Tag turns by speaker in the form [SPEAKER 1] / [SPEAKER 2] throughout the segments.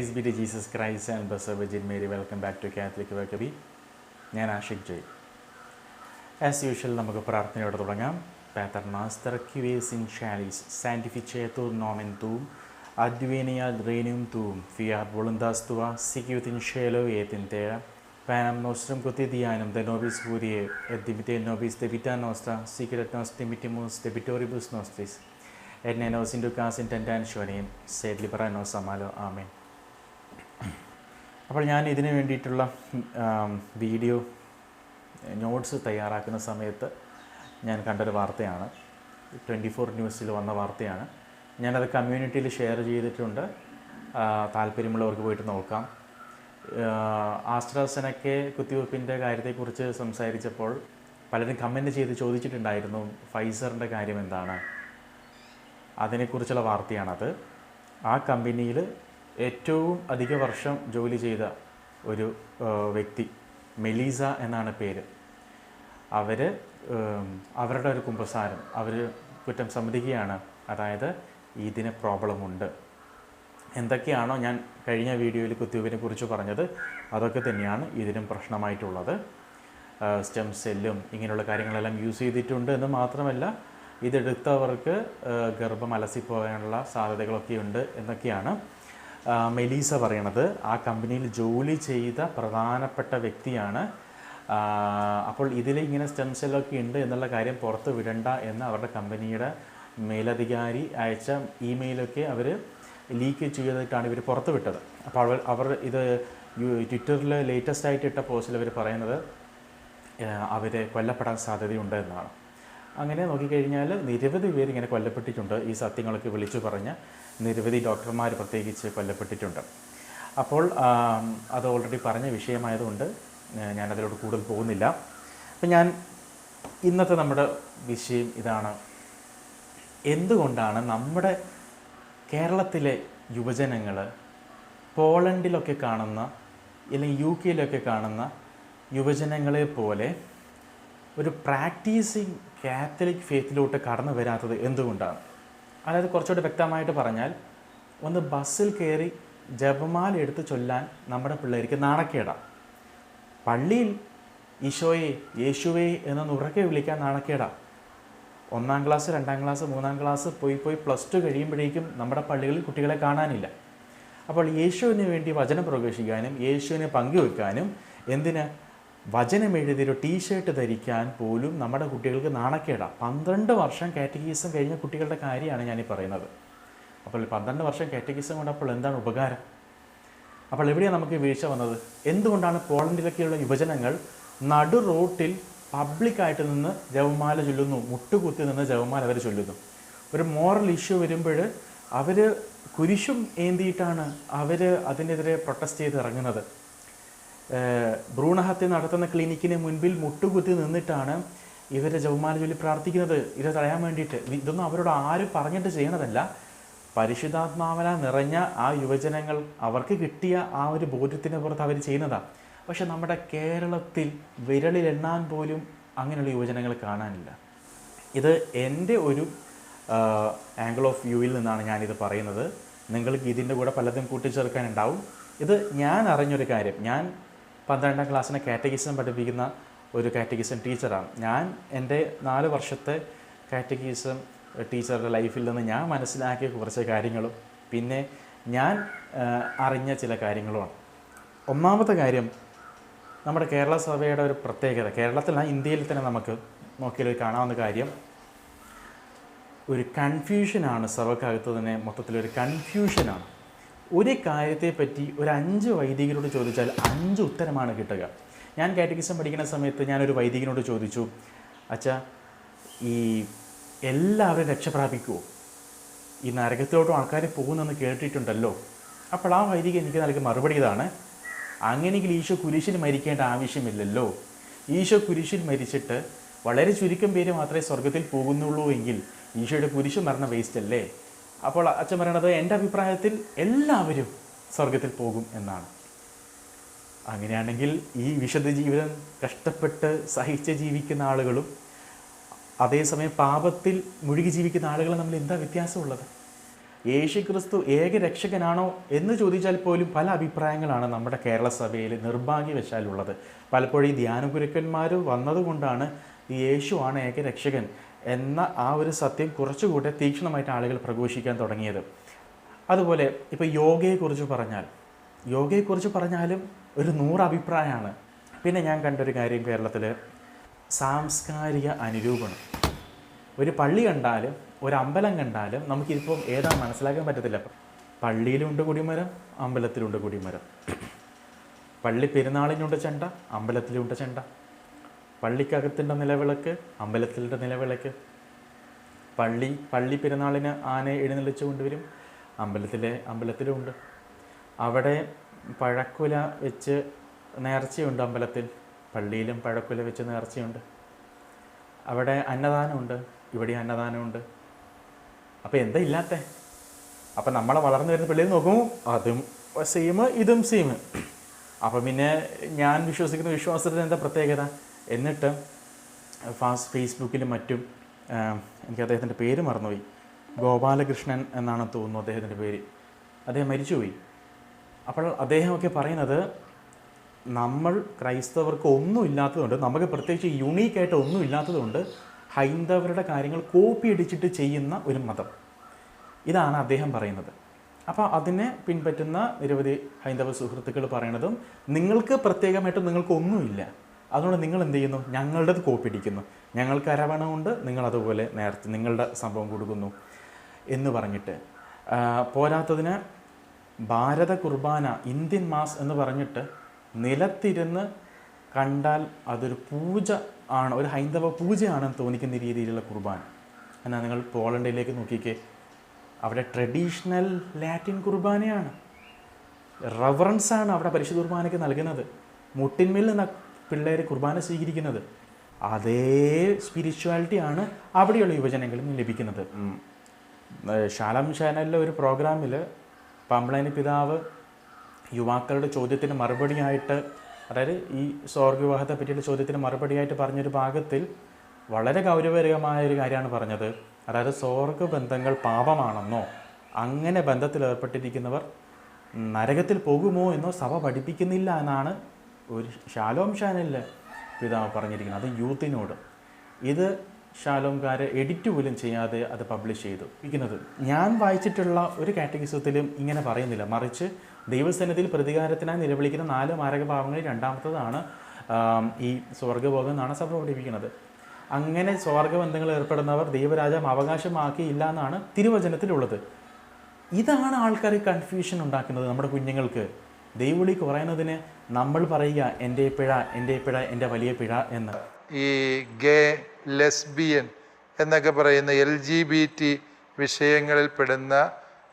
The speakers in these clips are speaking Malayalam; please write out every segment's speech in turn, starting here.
[SPEAKER 1] Praise be to Jesus Christ and Blessed Virgin Mary. Welcome back to Catholic Vocabulary. ഞാൻ ആഷിഖ് ജോയ്. ആസ് യൂഷ്വൽ നമുക്ക് പ്രാർത്ഥനയോടെ തുടങ്ങാം. Pater noster qui es in calis sanctificetur nomen tuum, adveniat regnum tuum, fiat voluntas tua, sicut in cielo et in terra. Panem nostrum quotidianum de nobis hodie, et dimitte nobis debita nostra, sicut et nos dimittimus debitoribus nostris, et ne nos inducas in tentationem, sed libera nos a malo. Amen. അപ്പോൾ ഞാൻ ഇതിന് വേണ്ടിയിട്ടുള്ള വീഡിയോ നോട്ട്സ് തയ്യാറാക്കുന്ന സമയത്ത് ഞാൻ കണ്ടൊരു വാർത്തയാണ്. 24 ന്യൂസിൽ വന്ന വാർത്തയാണ്. ഞാനത് കമ്മ്യൂണിറ്റിയിൽ ഷെയർ ചെയ്തിട്ടുണ്ട്. താല്പര്യമുള്ളവർക്ക് പോയിട്ട് നോക്കാം. ആസ്ട്രാസെനക്ക കുത്തിവയ്പ്പിൻ്റെ കാര്യത്തെക്കുറിച്ച് സംസാരിച്ചപ്പോൾ പലരും കമൻറ്റ് ചെയ്ത് ചോദിച്ചിട്ടുണ്ടായിരുന്നു, ഫൈസറിൻ്റെ കാര്യം എന്താണ്? അതിനെക്കുറിച്ചുള്ള വാർത്തയാണത്. ആ കമ്പനിയിൽ ഏറ്റവും അധിക വർഷം ജോലി ചെയ്ത ഒരു വ്യക്തി, മെലീസ എന്നാണ് പേര്. അവരുടെ ഒരു കുമ്പസാരം അവർ കുറ്റം സമ്മതിക്കുകയാണ്. അതായത് ഇതിന് പ്രോബ്ലമുണ്ട്. എന്തൊക്കെയാണോ ഞാൻ കഴിഞ്ഞ വീഡിയോയിൽ കുത്തിവയ്പ്പിനെ കുറിച്ച് പറഞ്ഞത് അതൊക്കെ തന്നെയാണ് ഇതിനും പ്രശ്നമായിട്ടുള്ളത്. സ്റ്റെം സെല്ലും ഇങ്ങനെയുള്ള കാര്യങ്ങളെല്ലാം യൂസ് ചെയ്തിട്ടുണ്ട് എന്ന് മാത്രമല്ല, ഇതെടുത്തവർക്ക് ഗർഭം അലസിപ്പോകാനുള്ള സാധ്യതകളൊക്കെ ഉണ്ട് എന്നൊക്കെയാണ് മെലീസ പറയണത്. ആ കമ്പനിയിൽ ജോലി ചെയ്ത പ്രധാനപ്പെട്ട വ്യക്തിയാണ്. അപ്പോൾ ഇതിൽ ഇങ്ങനെ സ്റ്റെം സെല്ലൊക്കെ ഉണ്ട് എന്നുള്ള കാര്യം പുറത്ത് വിടണ്ട എന്ന് അവരുടെ കമ്പനിയുടെ മേലധികാരി അയച്ച ഇമെയിലൊക്കെ അവർ ലീക്ക് ചെയ്തിട്ടാണ് ഇവർ പുറത്ത് വിട്ടത്. അപ്പോൾ അവർ ഇത് ട്വിറ്ററിൽ ലേറ്റസ്റ്റ് ആയിട്ട് ഇട്ട പോസ്റ്റിൽ അവർ പറയുന്നത് അവർ കൊല്ലപ്പെടാൻ സാധ്യതയുണ്ട് എന്നാണ്. അങ്ങനെ നോക്കിക്കഴിഞ്ഞാൽ നിരവധി പേര് ഇങ്ങനെ കൊല്ലപ്പെട്ടിട്ടുണ്ട്. ഈ സത്യങ്ങളൊക്കെ വിളിച്ചു പറഞ്ഞ നിരവധി ഡോക്ടർമാർ പ്രത്യേകിച്ച് കൊല്ലപ്പെട്ടിട്ടുണ്ട്. അപ്പോൾ അത് ഓൾറെഡി പറഞ്ഞ വിഷയമായതുകൊണ്ട് ഞാനതിലോട്ട് കൂടുതൽ പോകുന്നില്ല. അപ്പം ഇന്നത്തെ നമ്മുടെ വിഷയം ഇതാണ്: എന്തുകൊണ്ടാണ് നമ്മുടെ കേരളത്തിലെ യുവജനങ്ങൾ പോളണ്ടിലൊക്കെ കാണുന്ന അല്ലെങ്കിൽ UK കാണുന്ന യുവജനങ്ങളെ പോലെ ഒരു പ്രാക്ടീസിങ് കാത്തലിക് ഫെയ്ത്തിലോട്ട് കടന്നു വരാത്തത് എന്തുകൊണ്ടാണ്? അതായത് കുറച്ചുകൂടി വ്യക്തമായിട്ട് പറഞ്ഞാൽ, ഒന്ന് ബസ്സിൽ കയറി ജപമാല എടുത്ത് ചൊല്ലാൻ നമ്മുടെ പിള്ളേർക്ക് നാണക്കേടാണ്. പള്ളിയിൽ ഈശോയെ യേശുവേ എന്ന് ഉറക്കെ വിളിക്കാൻ നാണക്കേടാണ്. 1ാം ക്ലാസ് 2ാം ക്ലാസ് 3ാം ക്ലാസ് പോയി +2 കഴിയുമ്പോഴേക്കും നമ്മുടെ പള്ളികളിൽ കുട്ടികളെ കാണാനില്ല. അപ്പോൾ യേശുവിന് വേണ്ടി വചനം പ്രഘോഷിക്കാനും യേശുവിനെ പങ്കുവെക്കാനും എന്തിന് വചനം എഴുതിയൊരു ടീഷർട്ട് ധരിക്കാൻ പോലും നമ്മുടെ കുട്ടികൾക്ക് നാണക്കേടാണ്. 12 വർഷം കാറ്റഗീസം കഴിഞ്ഞ കുട്ടികളുടെ കാര്യമാണ് ഞാനീ പറയുന്നത്. അപ്പോൾ 12 വർഷം കാറ്റഗീസം കൊണ്ടപ്പോൾ എന്താണ് ഉപകാരം? അപ്പോൾ എവിടെയാണ് നമുക്ക് വീഴ്ച വന്നത്? എന്തുകൊണ്ടാണ് പോളണ്ടിലൊക്കെയുള്ള യുവജനങ്ങൾ നടു റോട്ടിൽ പബ്ലിക്കായിട്ട് നിന്ന് ജപമാല ചൊല്ലുന്നു, മുട്ടുകുത്തി നിന്ന് ജപമാല അവർ ചൊല്ലുന്നു? ഒരു മോറൽ ഇഷ്യൂ വരുമ്പോൾ അവർ കുരിശും ഏന്തിയിട്ടാണ് അവർ അതിനെതിരെ പ്രൊട്ടസ്റ്റ് ചെയ്ത് ഇറങ്ങുന്നത്. ഭ്രൂണഹത്യ നടത്തുന്ന ക്ലിനിക്കിന് മുൻപിൽ മുട്ടുകുത്തി നിന്നിട്ടാണ് ഇവർ ജപമാല ചൊല്ലി പ്രാർത്ഥിക്കുന്നത്, ഇത് തടയാൻ വേണ്ടിയിട്ട്. ഇതൊന്നും അവരോട് ആരും പറഞ്ഞിട്ട് ചെയ്യണതല്ല. പരിശുദ്ധാത്മാവന നിറഞ്ഞ ആ യുവജനങ്ങൾ അവർക്ക് കിട്ടിയ ആ ഒരു ബോധ്യത്തിൻ്റെ പുറത്ത് അവർ ചെയ്യുന്നതാണ്. പക്ഷെ നമ്മുടെ കേരളത്തിൽ വിരലിലെണ്ണാൻ പോലും അങ്ങനെയുള്ള യുവജനങ്ങൾ കാണാനില്ല. ഇത് എൻ്റെ ഒരു ആംഗിൾ ഓഫ് വ്യൂവിൽ നിന്നാണ് ഞാനിത് പറയുന്നത്. നിങ്ങൾക്ക് ഇതിൻ്റെ കൂടെ പലതും കൂട്ടിച്ചേർക്കാനുണ്ടാവും. ഇത് ഞാൻ അറിഞ്ഞൊരു കാര്യം. ഞാൻ 12ാം ക്ലാസ്സിനെ കാറ്റഗിസം പഠിപ്പിക്കുന്ന ഒരു കാറ്റഗിസം ടീച്ചറാണ്. ഞാൻ എൻ്റെ 4 വർഷത്തെ കാറ്റഗിസം ടീച്ചറുടെ ലൈഫിൽ നിന്ന് ഞാൻ മനസ്സിലാക്കിയ കുറച്ച് കാര്യങ്ങളും പിന്നെ ഞാൻ അറിഞ്ഞ ചില കാര്യങ്ങളുമാണ്. ഒന്നാമത്തെ കാര്യം, നമ്മുടെ കേരള സഭയുടെ ഒരു പ്രത്യേകത, കേരളത്തിലല്ല ഇന്ത്യയിൽ തന്നെ നമുക്ക് നോക്കിയാൽ കാണാവുന്ന കാര്യം, ഒരു കൺഫ്യൂഷനാണ്. സഭക്കകത്ത് തന്നെ മൊത്തത്തിലൊരു കൺഫ്യൂഷനാണ്. ഒരു കാര്യത്തെപ്പറ്റി ഒരു 5 വൈദികരോട് ചോദിച്ചാൽ 5 ഉത്തരമാണ് കിട്ടുക. ഞാൻ കാറ്റഗിസം പഠിക്കുന്ന സമയത്ത് ഞാനൊരു വൈദികനോട് ചോദിച്ചു, അച്ഛാ, ഈ എല്ലാവരും രക്ഷപ്രാപിക്കുമോ? ഈ നരകത്തിലോട്ടും ആൾക്കാർ പോകുന്നെന്ന് കേട്ടിട്ടുണ്ടല്ലോ. അപ്പോൾ ആ വൈദികൻ എനിക്ക് നൽകിയ മറുപടി ഇതാണ്: അങ്ങനെയെങ്കിൽ ഈശോ കുരിശിൽ മരിക്കേണ്ട ആവശ്യമില്ലല്ലോ. ഈശോ കുരിശിൽ മരിച്ചിട്ട് വളരെ ചുരുക്കം പേര് മാത്രമേ സ്വർഗത്തിൽ പോകുന്നുള്ളൂ എങ്കിൽ ഈശോയുടെ കുരിശ് മരണം വേസ്റ്റ് അല്ലേ? അപ്പോൾ അച്ഛൻ പറയണത്, എൻ്റെ അഭിപ്രായത്തിൽ എല്ലാവരും സ്വർഗത്തിൽ പോകും എന്നാണ്. അങ്ങനെയാണെങ്കിൽ ഈ വിശുദ്ധ ജീവിതം കഷ്ടപ്പെട്ട് സഹിച്ച് ജീവിക്കുന്ന ആളുകളും അതേസമയം പാപത്തിൽ മുഴുകി ജീവിക്കുന്ന ആളുകളും തമ്മിൽ എന്താ വ്യത്യാസമുള്ളത്? യേശു ക്രിസ്തു ഏക രക്ഷകനാണോ എന്ന് ചോദിച്ചാൽ പോലും പല അഭിപ്രായങ്ങളാണ് നമ്മുടെ കേരള സഭയിൽ നിർഭാഗ്യവശാലുള്ളത്. പലപ്പോഴും ഈ ധ്യാനഗുരുക്കന്മാർ വന്നതുകൊണ്ടാണ് ഈ യേശുവാണ് ഏക രക്ഷകൻ എന്ന ആ ഒരു സത്യം കുറച്ചുകൂടെ തീക്ഷ്ണമായിട്ട് ആളുകൾ പ്രഘോഷിക്കാൻ തുടങ്ങിയത്. അതുപോലെ ഇപ്പോൾ യോഗയെക്കുറിച്ച് പറഞ്ഞാലും ഒരു 100 അഭിപ്രായമാണ്. പിന്നെ ഞാൻ കണ്ടൊരു കാര്യം, കേരളത്തിൽ സാംസ്കാരിക അനുരൂപണം. ഒരു പള്ളി കണ്ടാലും ഒരു അമ്പലം കണ്ടാലും നമുക്കിതിപ്പം ഏതാണ് മനസ്സിലാക്കാൻ പറ്റത്തില്ല. പള്ളിയിലുണ്ട് കൊടിമരം, അമ്പലത്തിലുണ്ട് കൊടിമരം. പള്ളി പെരുന്നാളിനുണ്ട് ചെണ്ട, അമ്പലത്തിലുണ്ട് ചെണ്ട. പള്ളിക്കകത്തിൻ്റെ നിലവിളക്ക്, അമ്പലത്തിൻ്റെ നിലവിളക്ക്. പള്ളി പെരുന്നാളിന് ആനയെ എഴുന്നള്ളിച്ച് കൊണ്ടുവരും, അമ്പലത്തിലുമുണ്ട്. അവിടെ പഴക്കുല വെച്ച് നേർച്ചയുണ്ട്, അമ്പലത്തിൽ. പള്ളിയിലും പഴക്കുല വെച്ച് നേർച്ചയുണ്ട്. അവിടെ അന്നദാനമുണ്ട്, ഇവിടെ അന്നദാനമുണ്ട്. അപ്പോൾ എന്താ ഇല്ലാത്ത? അപ്പം നമ്മളെ വളർന്നു വരുന്ന പിള്ളേർ നോക്കുമ്പോൾ അതും സെയിം ഇതും സെയിം. അപ്പം പിന്നെ ഞാൻ വിശ്വസിക്കുന്ന വിശ്വാസത്തിന് എന്താ പ്രത്യേകത? എന്നിട്ട് ഫേസ്ബുക്കിലും മറ്റും എനിക്ക് അദ്ദേഹത്തിൻ്റെ പേര് മറന്നുപോയി, ഗോപാലകൃഷ്ണൻ എന്നാണ് തോന്നുന്നു അദ്ദേഹത്തിൻ്റെ പേര്. അദ്ദേഹം മരിച്ചുപോയി. അപ്പോൾ അദ്ദേഹമൊക്കെ പറയുന്നത്, നമ്മൾ ക്രൈസ്തവർക്ക് ഒന്നും ഇല്ലാത്തതുകൊണ്ട്, നമുക്ക് പ്രത്യേകിച്ച് യുണീക്കായിട്ട് ഒന്നും ഇല്ലാത്തതുകൊണ്ട് ഹൈന്ദവരുടെ കാര്യങ്ങൾ കോപ്പി അടിച്ചിട്ട് ചെയ്യുന്ന ഒരു മതം, ഇതാണ് അദ്ദേഹം പറയുന്നത്. അപ്പോൾ അതിനെ പിൻപറ്റുന്ന നിരവധി ഹൈന്ദവ സുഹൃത്തുക്കൾ പറയണതും, നിങ്ങൾക്ക് പ്രത്യേകമായിട്ടും നിങ്ങൾക്കൊന്നുമില്ല, അതുകൊണ്ട് നിങ്ങൾ എന്ത് ചെയ്യുന്നു, ഞങ്ങളുടേത് കോപ്പി അടിക്കുന്നു, ഞങ്ങൾക്ക് അരവണമുണ്ട്, നിങ്ങളതുപോലെ നേരത്തെ നിങ്ങളുടെ സംഭവം കൊടുക്കുന്നു എന്ന് പറഞ്ഞിട്ട്. പോരാത്തതിന് ഭാരത കുർബാന, ഇന്ത്യൻ മാസ് എന്ന് പറഞ്ഞിട്ട് നിലത്തിരുന്ന് കണ്ടാൽ അതൊരു പൂജ ആണ്, ഒരു ഹൈന്ദവ പൂജയാണെന്ന് തോന്നിക്കുന്ന രീതിയിലുള്ള കുർബാന. എന്നാൽ നിങ്ങൾ പോളണ്ടിലേക്ക് നോക്കിക്കേ, അവിടെ ട്രഡീഷണൽ ലാറ്റിൻ കുർബാനയാണ്, റവറൻസാണ് അവിടെ പരിശുദ്ധ കുർബാനയ്ക്ക് നൽകുന്നത്. മുട്ടിന്മേൽ നിന്ന് പിള്ളേർ കുർബാന സ്വീകരിക്കുന്നത്. അതേ സ്പിരിച്വാലിറ്റിയാണ് അവിടെയുള്ള യുവജനങ്ങളിൽ നിന്ന് ലഭിക്കുന്നത്. ശാലം ചാനലിലെ ഒരു പ്രോഗ്രാമിൽ പമ്പളേനി പിതാവ് യുവാക്കളുടെ ചോദ്യത്തിന് മറുപടിയായിട്ട്, അതായത് ഈ സ്വർഗവിവാഹത്തെ പറ്റിയുള്ള ചോദ്യത്തിന് മറുപടിയായിട്ട് പറഞ്ഞൊരു ഭാഗത്തിൽ വളരെ ഗൗരവകരമായ ഒരു കാര്യമാണ് പറഞ്ഞത്. അതായത് സ്വർഗബന്ധങ്ങൾ പാപമാണെന്നോ, അങ്ങനെ ബന്ധത്തിൽ ഏർപ്പെട്ടിരിക്കുന്നവർ നരകത്തിൽ പോകുമോ എന്നോ സഭ പഠിപ്പിക്കുന്നില്ല എന്നാണ് ഒരു ശാലോം ചാനലിൽ പിതാവ് പറഞ്ഞിരിക്കുന്നത്. അത് യൂത്തിനോട്. ഇത് ശാലോംകാരെ എഡിറ്റ് പോലും ചെയ്യാതെ അത് പബ്ലിഷ് ചെയ്തു ഇരിക്കുന്നത്. ഞാൻ വായിച്ചിട്ടുള്ള ഒരു കാറ്റഗിസത്തിലും ഇങ്ങനെ പറയുന്നില്ല, മറിച്ച് ദൈവസന്നിധിയിൽ പ്രതികാരത്തിനായി നിലവിളിക്കുന്ന 4 മാരകഭാവങ്ങളിൽ രണ്ടാമത്തതാണ് ഈ സ്വർഗഭോഗം എന്നാണ് സഭ പഠിപ്പിക്കുന്നത്. അങ്ങനെ സ്വർഗബന്ധങ്ങൾ ഏർപ്പെടുന്നവർ ദൈവരാജ്യം അവകാശമാക്കിയില്ല എന്നാണ് തിരുവചനത്തിലുള്ളത്. ഇതാണ് ആൾക്കാർ കൺഫ്യൂഷൻ ഉണ്ടാക്കുന്നത് നമ്മുടെ കുഞ്ഞുങ്ങൾക്ക്. ദൈവവിളി കുറയുന്നതിന് നമ്മൾ പറയുക എൻ്റെ പിഴ, എൻ്റെ പിഴ, എൻ്റെ വലിയ പിഴ എന്ന്.
[SPEAKER 2] ഈ ഗേ, ലെസ്ബിയൻ എന്നൊക്കെ പറയുന്ന LGBT വിഷയങ്ങളിൽ പെടുന്ന,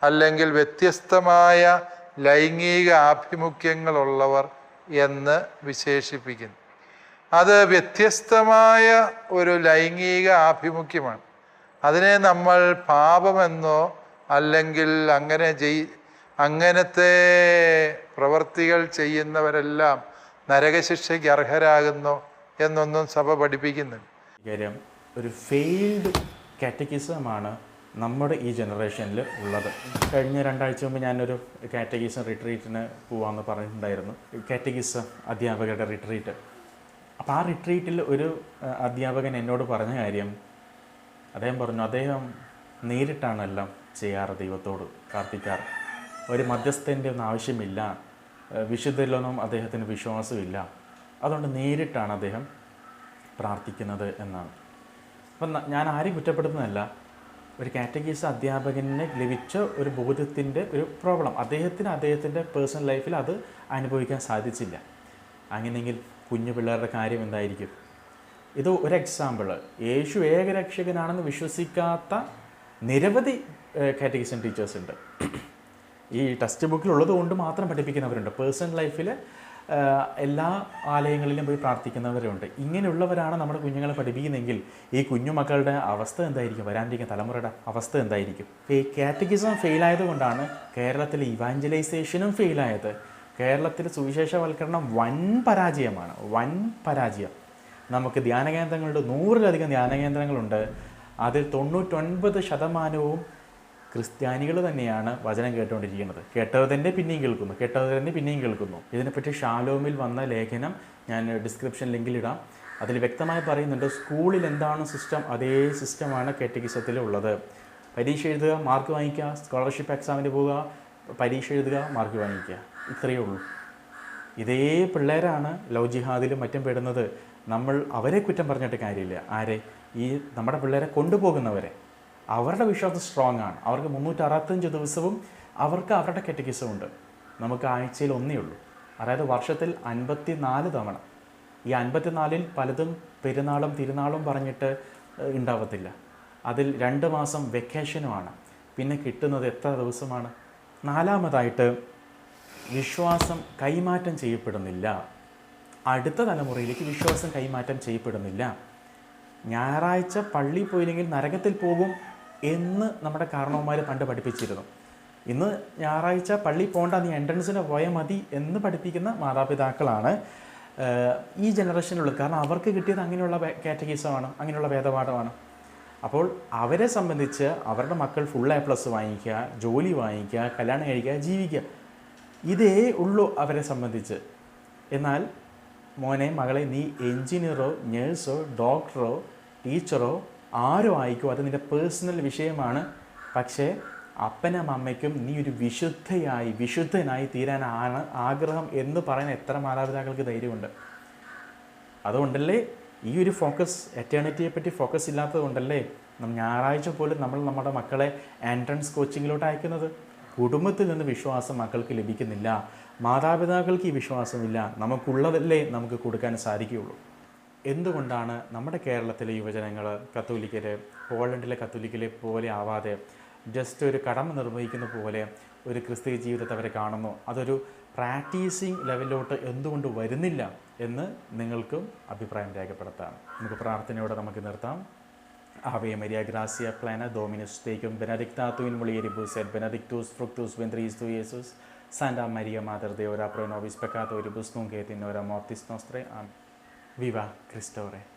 [SPEAKER 2] അല്ലെങ്കിൽ വ്യത്യസ്തമായ ലൈംഗിക ആഭിമുഖ്യങ്ങളുള്ളവർ എന്ന് വിശേഷിപ്പിക്കുന്നു. അത് വ്യത്യസ്തമായ ഒരു ലൈംഗിക ആഭിമുഖ്യമാണ്. അതിനെ നമ്മൾ പാപമെന്നോ അല്ലെങ്കിൽ അങ്ങനത്തെ പ്രവർത്തികൾ ചെയ്യുന്നവരെല്ലാം നരകശിക്ഷയ്ക്ക് അർഹരാകുന്നു എന്നൊന്നും സഭ പഠിപ്പിക്കുന്നുണ്ട്.
[SPEAKER 1] കാര്യം ഒരു ഫെയിൽഡ് കാറ്റഗിസമാണ് നമ്മുടെ ഈ ജനറേഷനിൽ ഉള്ളത്. കഴിഞ്ഞ 2 ആഴ്ച മുമ്പ് ഞാനൊരു കാറ്റഗിസം റിട്രീറ്റിന് പോകാമെന്ന് പറഞ്ഞിട്ടുണ്ടായിരുന്നു, കാറ്റഗിസം അധ്യാപകരുടെ റിട്രീറ്റ്. അപ്പോൾ ആ റിട്രീറ്റിൽ ഒരു അധ്യാപകൻ എന്നോട് പറഞ്ഞ കാര്യം, അദ്ദേഹം പറഞ്ഞു, അദ്ദേഹം നേരിട്ടാണ് എല്ലാം ചെയ്യാറ്, ദൈവത്തോട് പ്രാർത്ഥിക്കാറ്, ഒരു മധ്യസ്ഥൻ്റെ ഒന്നും ആവശ്യമില്ല, വിശുദ്ധരിലൊന്നും അദ്ദേഹത്തിന് വിശ്വാസമില്ല, അതുകൊണ്ട് നേരിട്ടാണ് അദ്ദേഹം പ്രാർത്ഥിക്കുന്നത് എന്നാണ്. അപ്പം ഞാൻ ആരെയും കുറ്റപ്പെടുത്തുന്നതല്ല, ഒരു കാറ്റഗീസ് അധ്യാപകന് ലഭിച്ച ഒരു ബോധ്യത്തിൻ്റെ ഒരു പ്രോബ്ലം, അദ്ദേഹത്തിൻ്റെ പേഴ്സണൽ ലൈഫിൽ അത് അനുഭവിക്കാൻ സാധിച്ചില്ല. അങ്ങനെയെങ്കിൽ കുഞ്ഞു പിള്ളേരുടെ കാര്യം എന്തായിരിക്കും? ഇത് ഒരു എക്സാമ്പിൾ. യേശു ഏകരക്ഷകനാണെന്ന് വിശ്വസിക്കാത്ത നിരവധി കാറ്റഗിസം ടീച്ചേഴ്സ് ഉണ്ട്. ഈ ടെക്സ്റ്റ് ബുക്കിലുള്ളത് കൊണ്ട് മാത്രം പഠിപ്പിക്കുന്നവരുണ്ട്. പേഴ്സണൽ ലൈഫിൽ എല്ലാ ആലയങ്ങളിലും പോയി പ്രാർത്ഥിക്കുന്നവരുണ്ട്. ഇങ്ങനെയുള്ളവരാണ് നമ്മുടെ കുഞ്ഞുങ്ങളെ പഠിപ്പിക്കുന്നതെങ്കിൽ ഈ കുഞ്ഞുമക്കളുടെ അവസ്ഥ എന്തായിരിക്കും? വരാനിരിക്കുന്ന തലമുറയുടെ അവസ്ഥ എന്തായിരിക്കും? ഈ കാറ്റഗിസം ഫെയിലായതുകൊണ്ടാണ് കേരളത്തിൽ ഇവാഞ്ചലൈസേഷനും ഫെയിലായത്. കേരളത്തിൽ സുവിശേഷവൽക്കരണം വൻ പരാജയം. നമുക്ക് ധ്യാനകേന്ദ്രങ്ങളുണ്ട്, 100-ലധികം ധ്യാനകേന്ദ്രങ്ങളുണ്ട്. അതിൽ 99% ക്രിസ്ത്യാനികൾ തന്നെയാണ് വചനം കേട്ടുകൊണ്ടിരിക്കുന്നത്. കേട്ടത് തന്നെ പിന്നെയും കേൾക്കുന്നു, കേട്ടത് തന്നെ പിന്നെയും കേൾക്കുന്നു. ഇതിനെപ്പറ്റി ഷാലോമിൽ വന്ന ലേഖനം ഞാൻ ഡിസ്ക്രിപ്ഷൻ ലിങ്കിലിടാം. അതിൽ വ്യക്തമായി പറയുന്നുണ്ട്, സ്കൂളിൽ എന്താണ് സിസ്റ്റം അതേ സിസ്റ്റമാണ് കാറ്റഗിസത്തിലുള്ളത്. പരീക്ഷ എഴുതുക, മാർക്ക് വാങ്ങിക്കുക, സ്കോളർഷിപ്പ് എക്സാമിന് പോവുക, പരീക്ഷ എഴുതുക, മാർക്ക് വാങ്ങിക്കുക, ഇത്രയേ ഉള്ളൂ. ഇതേ പിള്ളേരാണ് ലവ് ജിഹാദിലും മറ്റും പെടുന്നത്. നമ്മൾ അവരെ കുറ്റം പറഞ്ഞിട്ട് കാര്യമില്ല. ആരെ? ഈ നമ്മുടെ പിള്ളേരെ കൊണ്ടുപോകുന്നവരെ. അവരുടെ വിശ്വാസം സ്ട്രോങ് ആണ്. അവർക്ക് 365 ദിവസവും അവർക്ക് അവരുടെ കാറ്റഗിസം ഉണ്ട്. നമുക്ക് ആഴ്ചയിൽ ഒന്നേ ഉള്ളൂ. അതായത് വർഷത്തിൽ 54 തവണ. ഈ 54-ൽ പലതും പെരുന്നാളും തിരുനാളും പറഞ്ഞിട്ട് ഉണ്ടാവത്തില്ല. അതിൽ 2 മാസം വെക്കേഷനുമാണ്. പിന്നെ കിട്ടുന്നത് എത്ര ദിവസമാണ്? 4-മതായിട്ട് വിശ്വാസം കൈമാറ്റം ചെയ്യപ്പെടുന്നില്ല. അടുത്ത തലമുറയിലേക്ക് വിശ്വാസം കൈമാറ്റം ചെയ്യപ്പെടുന്നില്ല. ഞായറാഴ്ച പള്ളിയിൽ പോയില്ലെങ്കിൽ നരകത്തിൽ പോകും എന്ന് നമ്മുടെ കാരണവന്മാർ പണ്ട് പഠിപ്പിച്ചിരുന്നു. ഇന്ന് ഞായറാഴ്ച പള്ളിയിൽ പോകേണ്ട, നീ എൻട്രൻസിന് പോയാൽ മതി എന്ന് പഠിപ്പിക്കുന്ന മാതാപിതാക്കളാണ് ഈ ജനറേഷനിലുള്ളത്. കാരണം അവർക്ക് കിട്ടിയത് അങ്ങനെയുള്ള കാറ്റഗിസമാണ്, അങ്ങനെയുള്ള വേദപാഠമാണ്. അപ്പോൾ അവരെ സംബന്ധിച്ച് അവരുടെ മക്കൾ ഫുൾ A+ വാങ്ങിക്കുക, ജോലി വാങ്ങിക്കുക, കല്യാണം കഴിക്കുക, ജീവിക്കുക, ഇതേ ഉള്ളൂ അവരെ സംബന്ധിച്ച്. എന്നാൽ മോനെ മകളെ, നീ എൻജിനീയറോ നേഴ്സോ ഡോക്ടറോ ടീച്ചറോ ആരോ ആയിക്കോ, അത് നിൻ്റെ പേഴ്സണൽ വിഷയമാണ്. പക്ഷേ അപ്പനും അമ്മയ്ക്കും നീ ഒരു വിശുദ്ധനായി തീരാനാണ് ആഗ്രഹം എന്ന് പറയുന്ന എത്ര മാതാപിതാക്കൾക്ക് ധൈര്യമുണ്ട്? അതുകൊണ്ടല്ലേ ഈ ഒരു ഫോക്കസ്, എറ്റേണിറ്റിയെ പറ്റി ഫോക്കസ് ഇല്ലാത്തത് കൊണ്ടല്ലേ ഞായറാഴ്ച പോലും നമ്മൾ നമ്മുടെ മക്കളെ എൻട്രൻസ് കോച്ചിങ്ങിലോട്ട് അയക്കുന്നത്. കുടുംബത്തിൽ നിന്ന് വിശ്വാസം മക്കൾക്ക് ലഭിക്കുന്നില്ല, മാതാപിതാക്കൾക്ക് ഈ വിശ്വാസമില്ല. നമുക്കുള്ളതല്ലേ നമുക്ക് കൊടുക്കാൻ സാധിക്കുകയുള്ളൂ. എന്തുകൊണ്ടാണ് നമ്മുടെ കേരളത്തിലെ യുവജനങ്ങൾ കത്തോലിക്കർ പോളണ്ടിലെ കത്തോലിക്കലെ പോലെ ആവാതെ ജസ്റ്റ് ഒരു കടമ നിർവഹിക്കുന്ന പോലെ ഒരു ക്രിസ്തീയ ജീവിതത്തെ അവരെ കാണുന്നു? അതൊരു പ്രാക്ടീസിങ് ലെവലിലോട്ട് എന്തുകൊണ്ട് വരുന്നില്ല എന്ന് നിങ്ങൾക്കും അഭിപ്രായം രേഖപ്പെടുത്താം. നമുക്ക് പ്രാർത്ഥനയോടെ നമുക്ക് നിർത്താം. Ave Maria, gracia plena, Dominus tecum, benedicta tu in mulieribus et benedictus fructus ventris tui, Iesus. Santa Maria, Mater Dei, ora pro nobis peccatoribus, nunc et in hora mortis nostrae. Amen. Viva Christore.